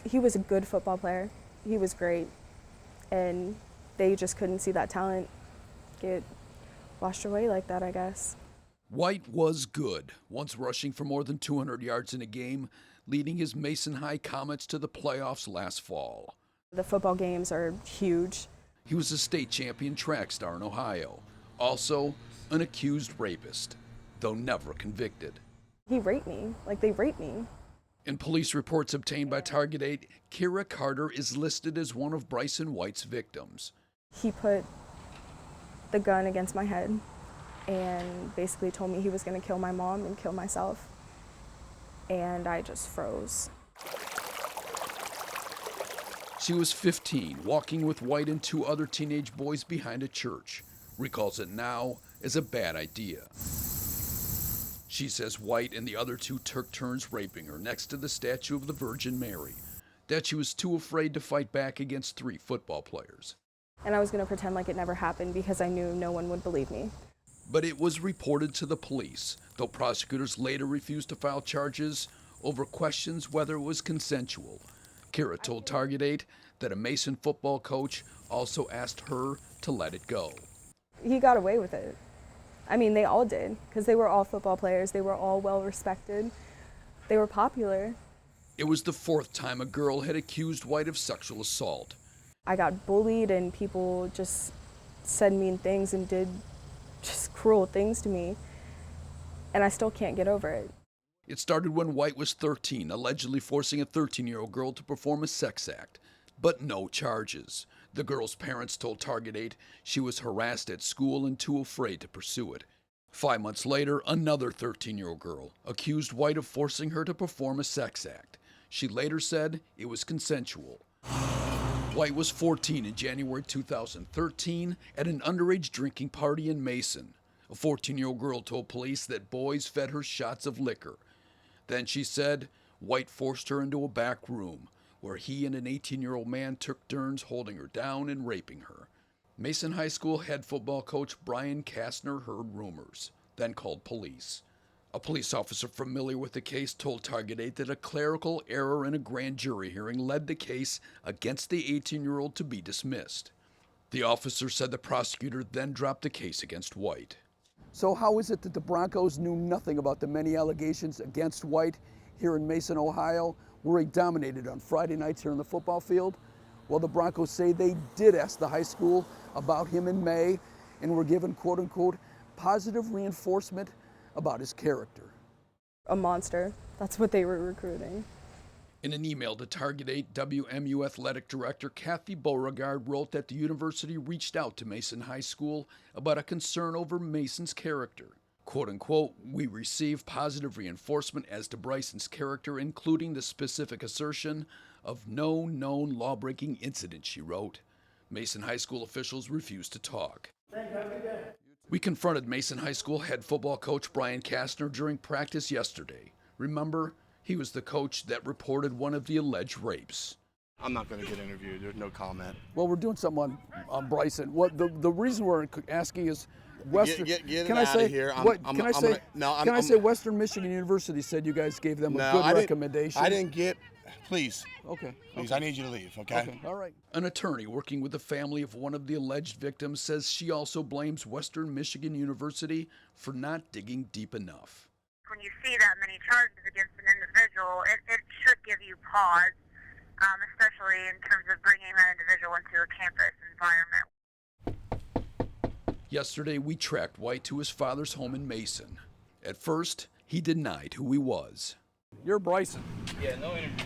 He was a good football player. He was great. And they just couldn't see that talent get washed away like that, I guess. White was good, once rushing for more than 200 yards in a game, leading his Mason High Comets to the playoffs last fall. The football games are huge. He was a state champion track star in Ohio, also an accused rapist, though never convicted. He raped me, like they raped me. In police reports obtained by Target 8, Kira Carter is listed as one of Bryson White's victims. He put the gun against my head and basically told me he was going to kill my mom and kill myself. And I just froze. She was 15, walking with White and two other teenage boys behind a church. Recalls it now as a bad idea. She says White and the other two took turns raping her next to the statue of the Virgin Mary, that she was too afraid to fight back against 3 football players. And I was going to pretend like it never happened because I knew no one would believe me. But it was reported to the police, though prosecutors later refused to file charges over questions whether it was consensual. Kira told Target 8 that a Mason football coach also asked her to let it go. He got away with it. I mean, they all did, because they were all football players. They were all well respected. They were popular. It was the 4th time a girl had accused White of sexual assault. I got bullied and people just said mean things and did just cruel things to me. And I still can't get over it. It started when White was 13, allegedly forcing a 13-year-old girl to perform a sex act, but no charges. The girl's parents told Target 8 she was harassed at school and too afraid to pursue it. 5 months later, another 13-year-old girl accused White of forcing her to perform a sex act. She later said it was consensual. White was 14 in January 2013 at an underage drinking party in Mason. A 14-year-old girl told police that boys fed her shots of liquor. Then she said White forced her into a back room, where he and an 18-year-old man took turns holding her down and raping her. Mason High School head football coach Brian Kastner heard rumors, then called police. A police officer familiar with the case told Target 8 that a clerical error in a grand jury hearing led the case against the 18-year-old to be dismissed. The officer said the prosecutor then dropped the case against White. So how is it that the Broncos knew nothing about the many allegations against White here in Mason, Ohio, where he dominated on Friday nights here on the football field? Well, the Broncos say they did ask the high school about him in May and were given, quote unquote, positive reinforcement about his character. A monster. That's what they were recruiting. In an email to Target 8, WMU Athletic Director Kathy Beauregard wrote that the university reached out to Mason High School about a concern over Mason's character. Quote unquote, we received positive reinforcement as to Bryson's character, including the specific assertion of no known law-breaking incident, she wrote. Mason High School officials refused to talk. We confronted Mason High School head football coach Brian Kastner during practice yesterday. Remember, he was the coach that reported one of the alleged rapes. I'm not going to get interviewed. There's no comment. Well, we're doing something on Bryson. What the reason we're asking is Western. Get can I out say of here. can I say Western Michigan University said you guys gave them a good recommendation? I didn't get. Please. Okay. Please, I need you to leave. Okay. All right. An attorney working with the family of one of the alleged victims says she also blames Western Michigan University for not digging deep enough. When you see that many charges against an individual, it should give you pause, especially in terms of bringing that individual into a campus environment. Yesterday, we tracked White to his father's home in Mason. At first, he denied who he was. You're Bryson. Yeah, no interview.